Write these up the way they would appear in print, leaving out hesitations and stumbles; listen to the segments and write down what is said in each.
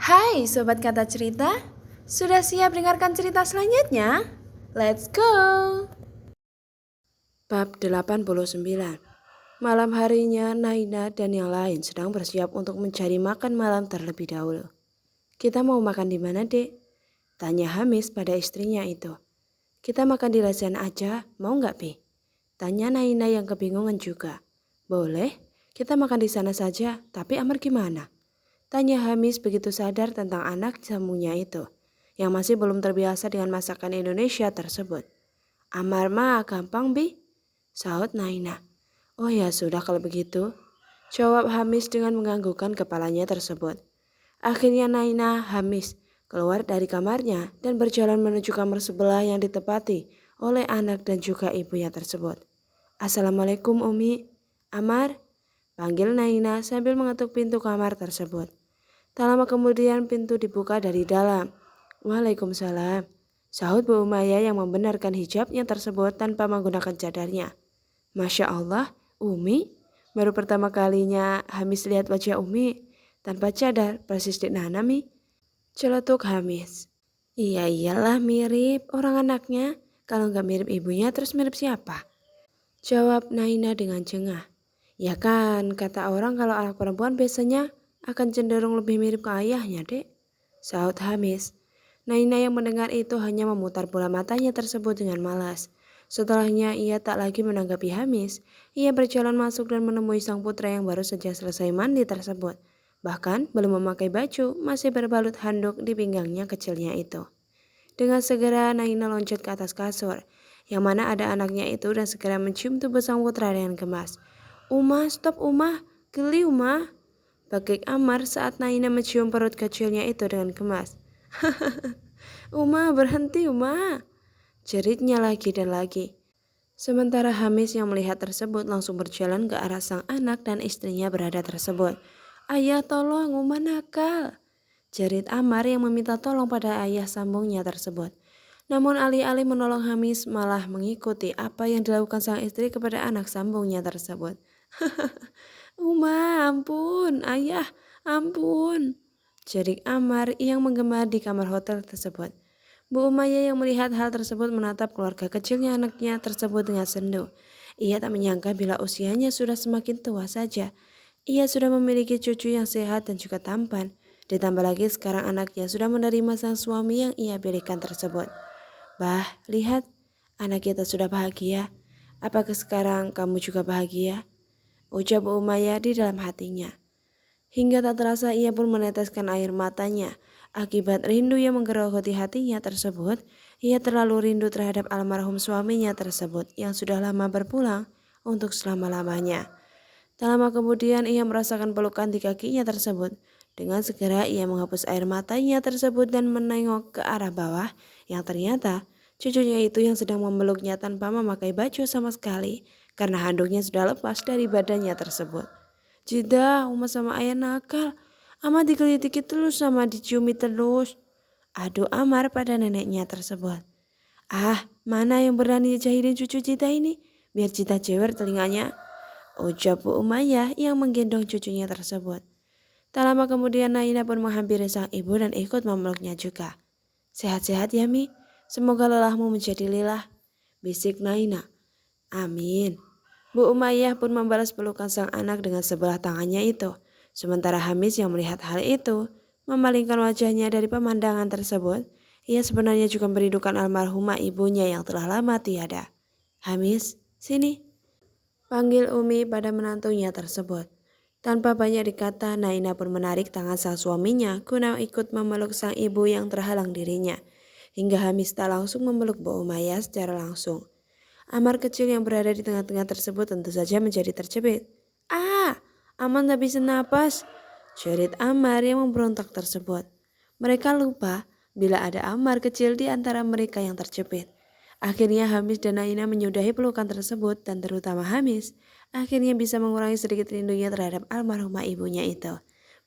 Hai Sobat Kata Cerita, sudah siap dengarkan cerita selanjutnya? Let's go! Bab 89. Malam harinya Naina dan yang lain sedang bersiap untuk mencari makan malam terlebih dahulu. Kita mau makan di mana, Dek? Tanya Hamis pada istrinya itu. Kita makan di restoran aja, mau nggak, Pi? Tanya Naina yang kebingungan juga. Boleh, kita makan di sana saja, tapi Amar gimana? Tanya Hamis begitu sadar tentang anak sambungnya itu, yang masih belum terbiasa dengan masakan Indonesia tersebut. Amar mah gampang, Bi, sahut Naina. Oh ya sudah kalau begitu, jawab Hamis dengan menganggukkan kepalanya tersebut. Akhirnya Naina Hamis keluar dari kamarnya dan berjalan menuju kamar sebelah yang ditempati oleh anak dan juga ibunya tersebut. Assalamualaikum Umi. Amar, panggil Naina sambil mengetuk pintu kamar tersebut. Tak lama kemudian pintu dibuka dari dalam. Waalaikumsalam, sahut Bu Umayyah yang membenarkan hijabnya tersebut tanpa menggunakan cadarnya. Masya Allah, Umi, baru pertama kalinya Hamis lihat wajah Umi tanpa cadar, persis Dik Nana Mi. Celetuk Hamis. Iya iyalah mirip orang anaknya, kalau nggak mirip ibunya terus mirip siapa? Jawab Naina dengan jengah. Ya kan, kata orang kalau anak perempuan biasanya akan cenderung lebih mirip ke ayahnya, Dek. Sahut Hamis. Naina yang mendengar itu hanya memutar bola matanya tersebut dengan malas. Setelahnya ia tak lagi menanggapi Hamis. Ia berjalan masuk dan menemui sang putra yang baru saja selesai mandi tersebut. Bahkan belum memakai baju, masih berbalut handuk di pinggangnya kecilnya itu. Dengan segera Naina loncat ke atas kasur, yang mana ada anaknya itu dan segera mencium tubuh sang putra dengan gemas. Uma, stop Uma, geli Uma. Bagik Amar saat Naina mencium perut kecilnya itu dengan gemas. Uma, berhenti Uma, jeritnya lagi dan lagi. Sementara Hamis yang melihat tersebut langsung berjalan ke arah sang anak dan istrinya berada tersebut. Ayah tolong, Uma nakal, jerit Amar yang meminta tolong pada ayah sambungnya tersebut. Namun alih-alih menolong Hamis malah mengikuti apa yang dilakukan sang istri kepada anak sambungnya tersebut. Uma, ampun, ayah, ampun, jerit Amar yang menggema di kamar hotel tersebut. Bu Umayyah yang melihat hal tersebut menatap keluarga kecilnya anaknya tersebut dengan sendu. Ia tak menyangka bila usianya sudah semakin tua saja. Ia sudah memiliki cucu yang sehat dan juga tampan. Ditambah lagi sekarang anaknya sudah menerima sang suami yang ia pilihkan tersebut. Bah, lihat, anak kita sudah bahagia. Apakah sekarang kamu juga bahagia? Ucap Bu Umayyah di dalam hatinya. Hingga tak terasa ia pun meneteskan air matanya. Akibat rindu yang menggerogoti hatinya tersebut, ia terlalu rindu terhadap almarhum suaminya tersebut yang sudah lama berpulang untuk selama-lamanya. Tak lama kemudian ia merasakan pelukan di kakinya tersebut. Dengan segera ia menghapus air matanya tersebut dan menengok ke arah bawah yang ternyata cucunya itu yang sedang memeluknya tanpa memakai baju sama sekali karena handuknya sudah lepas dari badannya tersebut. Jeda, Uma sama ayah nakal. Ama dikelitiki terus sama diciumi terus. Aduh Amar pada neneknya tersebut. Ah, mana yang berani jahilin cucu Cita ini? Biar Cita jewer telinganya. Ucap Bu Umayyah yang menggendong cucunya tersebut. Tak lama kemudian Naina pun menghampiri sang ibu dan ikut memeluknya juga. Sehat-sehat ya Mi, semoga lelahmu menjadi lilah, bisik Naina. Amin. Bu Umayyah pun membalas pelukan sang anak dengan sebelah tangannya itu. Sementara Hamis yang melihat hal itu, memalingkan wajahnya dari pemandangan tersebut, ia sebenarnya juga merindukan almarhumah ibunya yang telah lama tiada. Hamis, sini, panggil Umi pada menantunya tersebut. Tanpa banyak dikata, Naina pun menarik tangan sang suaminya guna ikut memeluk sang ibu yang terhalang dirinya. Hingga Hamis tak langsung memeluk Bu Umayyah secara langsung. Amar kecil yang berada di tengah-tengah tersebut tentu saja menjadi tercebit. Ah, Amar tak bisa napas, jerit Amar yang memberontak tersebut. Mereka lupa bila ada Amar kecil di antara mereka yang terjepit. Akhirnya Hamis dan Naina menyudahi pelukan tersebut dan terutama Hamis akhirnya bisa mengurangi sedikit rindunya terhadap almarhumah ibunya itu.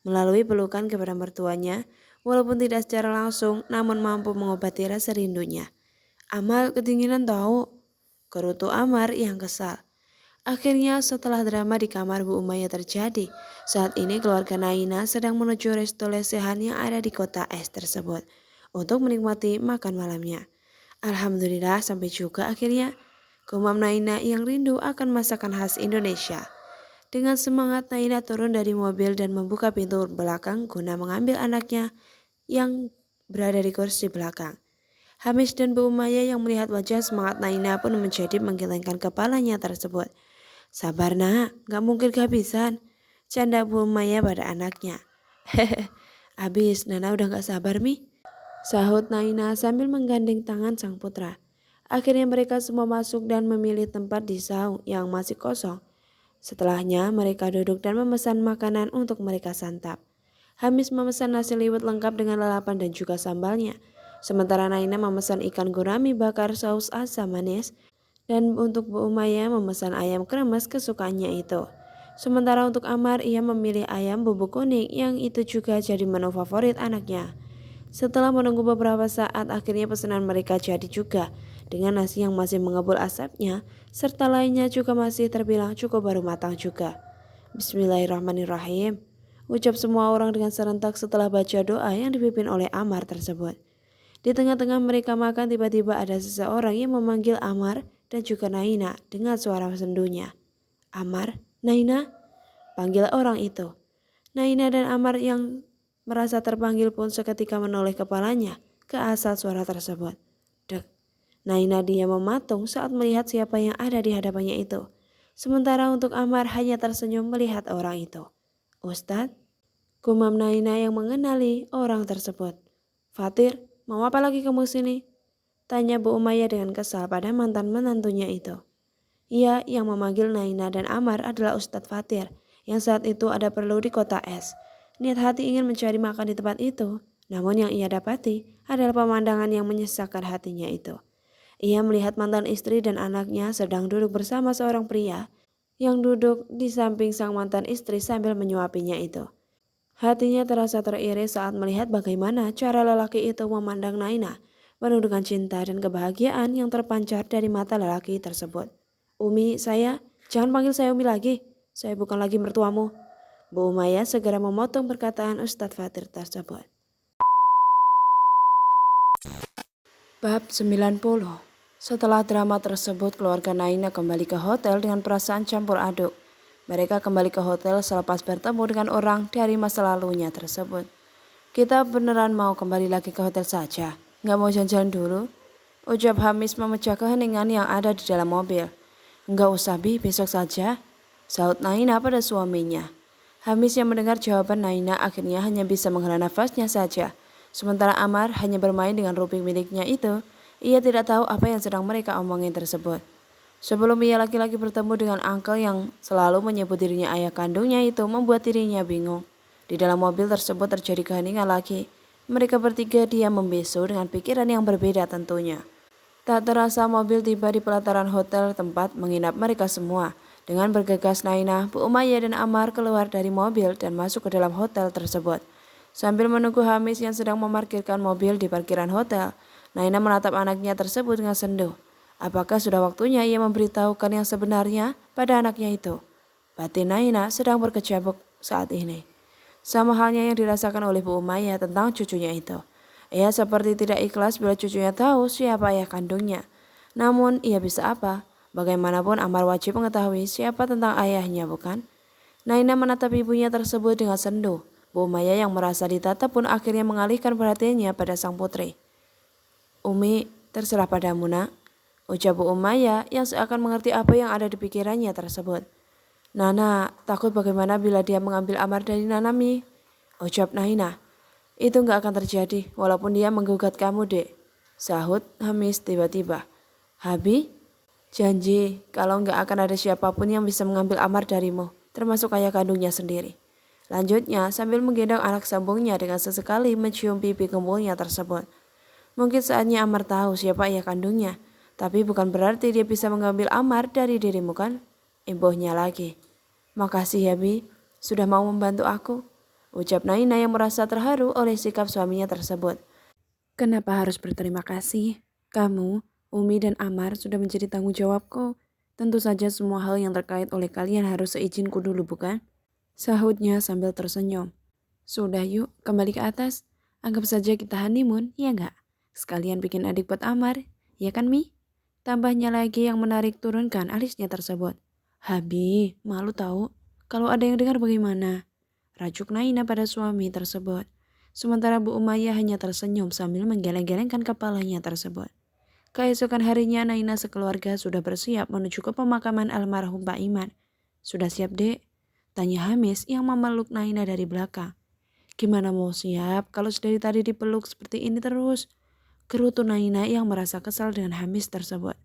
Melalui pelukan kepada mertuanya, walaupun tidak secara langsung namun mampu mengobati rasa rindunya. Amar kedinginan tahu, gerutu Amar yang kesal. Akhirnya setelah drama di kamar Bu Umayyah terjadi, saat ini keluarga Naina sedang menuju resto lesehan yang ada di kota es tersebut untuk menikmati makan malamnya. Alhamdulillah sampai juga akhirnya, gumam Naina yang rindu akan masakan khas Indonesia. Dengan semangat Naina turun dari mobil dan membuka pintu belakang guna mengambil anaknya yang berada di kursi belakang. Hamis dan Bu Umayyah yang melihat wajah semangat Naina pun menjadi menggelengkan kepalanya tersebut. Sabar nak, gak mungkin kehabisan. Canda Bu Umayyah pada anaknya. Hehe, habis Nana udah gak sabar mi. Sahut Naina sambil menggandeng tangan sang putra. Akhirnya mereka semua masuk dan memilih tempat di saung yang masih kosong. Setelahnya mereka duduk dan memesan makanan untuk mereka santap. Hamis memesan nasi liwet lengkap dengan lalapan dan juga sambalnya. Sementara Naina memesan ikan gurami bakar saus asam manis. Dan untuk Bu Umayyah memesan ayam kremes kesukaannya itu. Sementara untuk Amar ia memilih ayam bubuk kuning yang itu juga jadi menu favorit anaknya. Setelah menunggu beberapa saat akhirnya pesanan mereka jadi juga. Dengan nasi yang masih mengebul asapnya serta lainnya juga masih terbilang cukup baru matang juga. Bismillahirrahmanirrahim. Ucap semua orang dengan serentak setelah baca doa yang dipimpin oleh Amar tersebut. Di tengah-tengah mereka makan tiba-tiba ada seseorang yang memanggil Amar dan juga Naina dengan suara sendunya. Amar, Naina, panggil orang itu. Naina dan Amar yang merasa terpanggil pun seketika menoleh kepalanya ke asal suara tersebut. Dek, Naina dia mematung saat melihat siapa yang ada di hadapannya itu. Sementara untuk Amar hanya tersenyum melihat orang itu. Ustadz, gumam Naina yang mengenali orang tersebut. Fatir, mau apa lagi kamu sini? Tanya Bu Umayyah dengan kesal pada mantan menantunya itu. Ia yang memanggil Naina dan Amar adalah Ustadz Fatir yang saat itu ada perlu di kota es. Niat hati ingin mencari makan di tempat itu, namun yang ia dapati adalah pemandangan yang menyesakkan hatinya itu. Ia melihat mantan istri dan anaknya sedang duduk bersama seorang pria yang duduk di samping sang mantan istri sambil menyuapinya itu. Hatinya terasa teriris saat melihat bagaimana cara lelaki itu memandang Naina, penuh dengan cinta dan kebahagiaan yang terpancar dari mata lelaki tersebut. Umi, jangan panggil saya Umi lagi. Saya bukan lagi mertuamu. Bu Umayyah segera memotong perkataan Ustadz Fatir tersebut. Bab 90. Setelah drama tersebut, keluarga Naina kembali ke hotel dengan perasaan campur aduk. Mereka kembali ke hotel selepas bertemu dengan orang dari masa lalunya tersebut. Kita beneran mau kembali lagi ke hotel saja? Nggak mau jalan-jalan dulu? Ucap Hamis memecah keheningan yang ada di dalam mobil. Nggak usah Bi, besok saja. Sahut Naina pada suaminya. Hamis yang mendengar jawaban Naina akhirnya hanya bisa menghela nafasnya saja. Sementara Amar hanya bermain dengan ruping miliknya itu. Ia tidak tahu apa yang sedang mereka omongin tersebut. Sebelum ia laki-laki bertemu dengan uncle yang selalu menyebut dirinya ayah kandungnya itu membuat dirinya bingung. Di dalam mobil tersebut terjadi keheningan lagi. Mereka bertiga diam membisu dengan pikiran yang berbeda tentunya. Tak terasa mobil tiba di pelataran hotel tempat menginap mereka semua. Dengan bergegas Naina, Bu Umayyah dan Amar keluar dari mobil dan masuk ke dalam hotel tersebut. Sambil menunggu Hamis yang sedang memarkirkan mobil di parkiran hotel, Naina menatap anaknya tersebut dengan sendu. Apakah sudah waktunya ia memberitahukan yang sebenarnya pada anaknya itu? Batin Naina sedang berkecamuk saat ini. Sama halnya yang dirasakan oleh Bu Umayyah tentang cucunya itu. Ia seperti tidak ikhlas bila cucunya tahu siapa ayah kandungnya. Namun ia bisa apa? Bagaimanapun Amar wajib mengetahui siapa tentang ayahnya, bukan? Naina menatap ibunya tersebut dengan sendu. Bu Umayyah yang merasa ditatap pun akhirnya mengalihkan perhatiannya pada sang putri. Umi, terserah padamu nak. Ucap Bu Umayyah yang seakan mengerti apa yang ada di pikirannya tersebut. Nana, takut bagaimana bila dia mengambil Amar dari Nana Mi? Ucap Naina. Itu gak akan terjadi walaupun dia menggugat kamu dek. Sahut Hamis tiba-tiba. Habi? Janji kalau gak akan ada siapapun yang bisa mengambil Amar darimu, termasuk ayah kandungnya sendiri. Lanjutnya sambil menggendong anak sambungnya dengan sesekali mencium pipi gembulnya tersebut. Mungkin saatnya Amar tahu siapa ayah kandungnya, tapi bukan berarti dia bisa mengambil Amar dari dirimu kan? Imbuhnya lagi. Makasih ya Bi, sudah mau membantu aku. Ucap Naina yang merasa terharu oleh sikap suaminya tersebut. Kenapa harus berterima kasih? Kamu, Umi dan Amar sudah menjadi tanggung jawabku. Tentu saja semua hal yang terkait oleh kalian harus seizinku dulu bukan? Sahutnya sambil tersenyum. Sudah yuk, kembali ke atas. Anggap saja kita honeymoon, ya nggak? Sekalian bikin adik buat Amar, ya kan Mi? Tambahnya lagi yang menarik turunkan alisnya tersebut. Habi, malu tahu. Kalau ada yang dengar bagaimana? Rajuk Naina pada suami tersebut. Sementara Bu Umayyah hanya tersenyum sambil menggeleng-gelengkan kepalanya tersebut. Keesokan harinya Naina sekeluarga sudah bersiap menuju ke pemakaman almarhum Pak Iman. Sudah siap dek? Tanya Hamis yang memeluk Naina dari belakang. Gimana mau siap kalau dari tadi dipeluk seperti ini terus? Gerutu Naina yang merasa kesal dengan Hamis tersebut.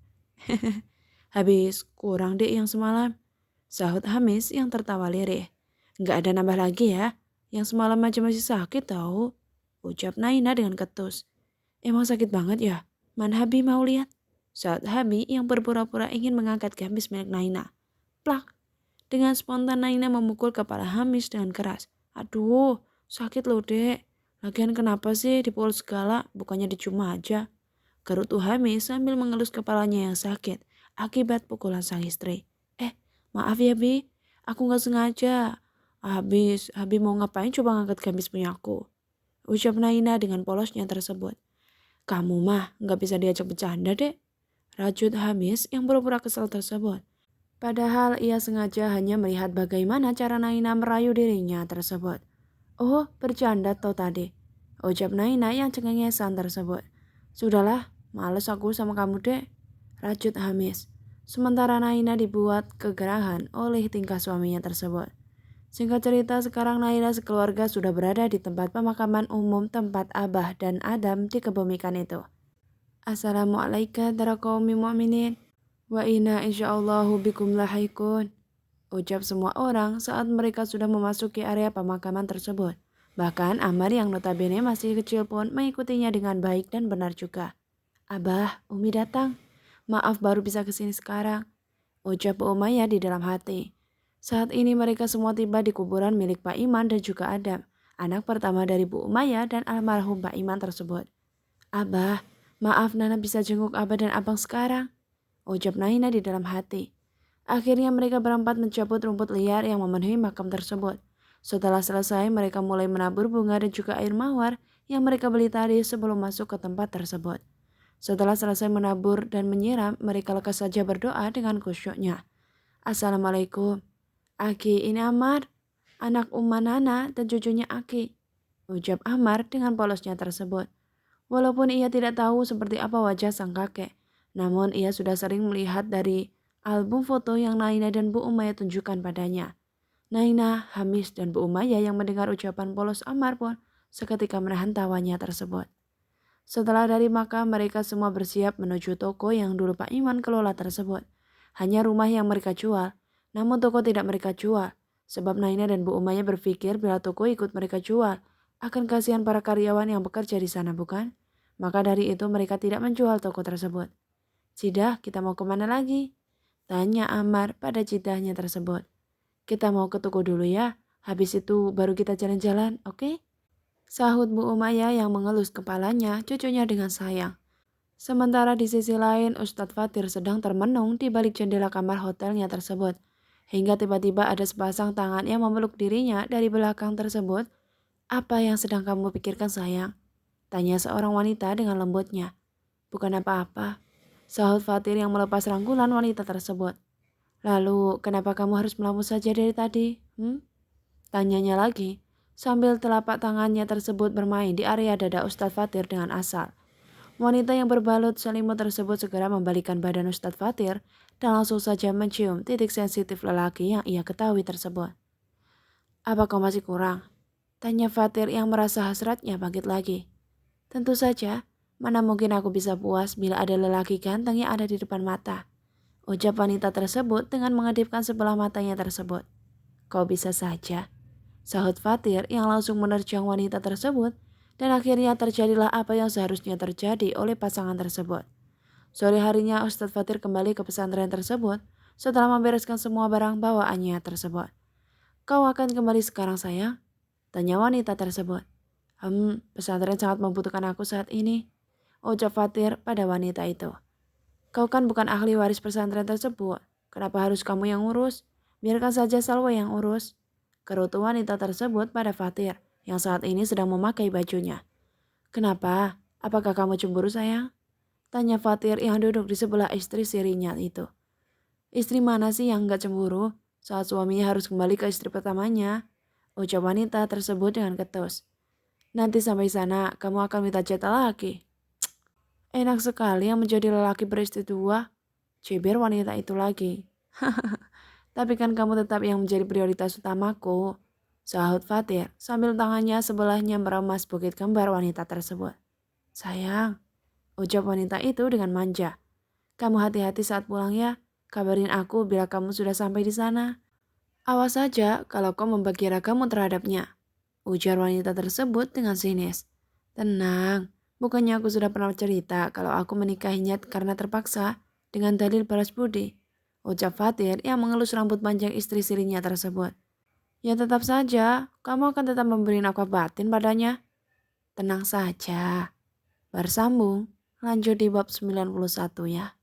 Habis kurang dek yang semalam. Sahut Hamis yang tertawa lirih. Nggak ada nambah lagi ya. Yang semalam aja masih sakit tahu. Ucap Naina dengan ketus. Emang sakit banget ya? Mana Habi mau lihat? Saat Habi yang berpura-pura ingin mengangkat gamis milik Naina. Plak! Dengan spontan Naina memukul kepala Hamis dengan keras. Aduh, sakit loh dek. Lagian kenapa sih dipukul segala, bukannya dicuma aja? Gerutu Hamis sambil mengelus kepalanya yang sakit akibat pukulan sang istri. Maaf ya Bi, aku gak sengaja. Abi mau ngapain coba ngangkat gamis punya aku? Ucap Naina dengan polosnya tersebut. Kamu mah gak bisa diajak bercanda dek. Rajut Hamis yang pura-pura kesal tersebut. Padahal ia sengaja hanya melihat bagaimana cara Naina merayu dirinya tersebut. Oh, bercanda tau tadi. Ucap Naina yang cengengesan tersebut. Sudahlah, males aku sama kamu dek. Rajut Hamis. Sementara Naina dibuat kegerahan oleh tingkah suaminya tersebut. Singkat cerita, sekarang Naila sekeluarga sudah berada di tempat pemakaman umum tempat Abah dan Adam dikebumikan itu. Assalamualaikum warahmatullahi wabarakatuh. Wa inna insyaallahu bikum lahiqun. Ucap semua orang saat mereka sudah memasuki area pemakaman tersebut. Bahkan Amar yang notabene masih kecil pun mengikutinya dengan baik dan benar juga. Abah, Umi datang. Maaf baru bisa kesini sekarang. Ucap Bu Umayyah di dalam hati. Saat ini mereka semua tiba di kuburan milik Pak Iman dan juga Adam, anak pertama dari Bu Umayyah dan almarhum Pak Iman tersebut. Abah, maaf Nana bisa jenguk Abah dan Abang sekarang. Ucap Naina di dalam hati. Akhirnya mereka berempat mencabut rumput liar yang memenuhi makam tersebut. Setelah selesai mereka mulai menabur bunga dan juga air mawar yang mereka beli tadi sebelum masuk ke tempat tersebut. Setelah selesai menabur dan menyiram, mereka lekas saja berdoa dengan khusyuknya. Assalamualaikum. Aki, ini Amar, anak Umma Nana dan cucunya Aki. Ucap Amar dengan polosnya tersebut. Walaupun ia tidak tahu seperti apa wajah sang kakek, namun ia sudah sering melihat dari album foto yang Naina dan Bu Umayyah tunjukkan padanya. Naina, Hamis, dan Bu Umayyah yang mendengar ucapan polos Amar pun seketika menahan tawanya tersebut. Setelah dari makam, mereka semua bersiap menuju toko yang dulu Pak Iman kelola tersebut. Hanya rumah yang mereka jual, namun toko tidak mereka jual. Sebab Naina dan Bu Umayyah berpikir bila toko ikut mereka jual, akan kasihan para karyawan yang bekerja di sana bukan? Maka dari itu mereka tidak menjual toko tersebut. Cidah, kita mau kemana lagi? Tanya Amar pada cidahnya tersebut. Kita mau ke toko dulu ya, habis itu baru kita jalan-jalan, oke? Sahut Bu Umayyah yang mengelus kepalanya cucunya dengan sayang. Sementara di sisi lain Ustadz Fatir sedang termenung di balik jendela kamar hotelnya tersebut. Hingga tiba-tiba ada sepasang tangan yang memeluk dirinya dari belakang tersebut. Apa yang sedang kamu pikirkan sayang? Tanya seorang wanita dengan lembutnya. Bukan apa-apa. Sahut Fatir yang melepas rangkulan wanita tersebut. Lalu kenapa kamu harus melamun saja dari tadi? Tanyanya lagi. Sambil telapak tangannya tersebut bermain di area dada Ustadz Fatir dengan asal. Wanita yang berbalut selimut tersebut segera membalikan badan Ustadz Fatir dan langsung saja mencium titik sensitif lelaki yang ia ketahui tersebut. Apa kau masih kurang? Tanya Fatir yang merasa hasratnya bangkit lagi. Tentu saja, mana mungkin aku bisa puas bila ada lelaki ganteng yang ada di depan mata. Ucap wanita tersebut dengan mengedipkan sebelah matanya tersebut. Kau bisa saja. Sahut Fatir yang langsung menerjang wanita tersebut dan akhirnya terjadilah apa yang seharusnya terjadi oleh pasangan tersebut. Sore harinya Ustadz Fatir kembali ke pesantren tersebut setelah membereskan semua barang bawaannya tersebut. Kau akan kembali sekarang sayang? Tanya wanita tersebut. Pesantren sangat membutuhkan aku saat ini. Ucap Fatir pada wanita itu. Kau kan bukan ahli waris pesantren tersebut. Kenapa harus kamu yang urus? Biarkan saja Salwa yang urus. Gerutu wanita tersebut pada Fatir yang saat ini sedang memakai bajunya. Kenapa? Apakah kamu cemburu sayang? Tanya Fatir yang duduk di sebelah istri sirinya itu. Istri mana sih yang gak cemburu saat suaminya harus kembali ke istri pertamanya? Ucap wanita tersebut dengan ketus. Nanti sampai sana kamu akan minta jatah lagi. Enak sekali yang menjadi lelaki beristri dua. Cibir wanita itu lagi. Tapi kan kamu tetap yang menjadi prioritas utamaku. Sahut Fatir sambil tangannya sebelahnya meremas bukit kembar wanita tersebut. Sayang, ucap wanita itu dengan manja. Kamu hati-hati saat pulang ya. Kabarin aku bila kamu sudah sampai di sana. Awas saja kalau kau membagi ragamu terhadapnya. Ujar wanita tersebut dengan sinis. Tenang, bukannya aku sudah pernah cerita kalau aku menikahinya karena terpaksa dengan dalil balas budi. Ucap Fatir yang mengelus rambut panjang istri sirinya tersebut. Ya tetap saja, kamu akan tetap memberi nafkah batin padanya. Tenang saja. Bersambung, lanjut di bab 91 ya.